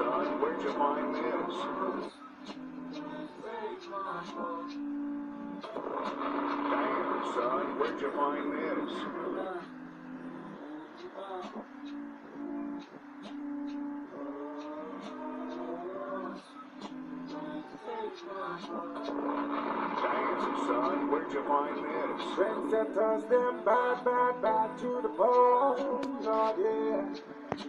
son, where'd you find this? Damn, son, where'd you find this? Damn, son, where'd you find this? Trendsetters, them bad, bad, bad to the bone, Lord, yeah.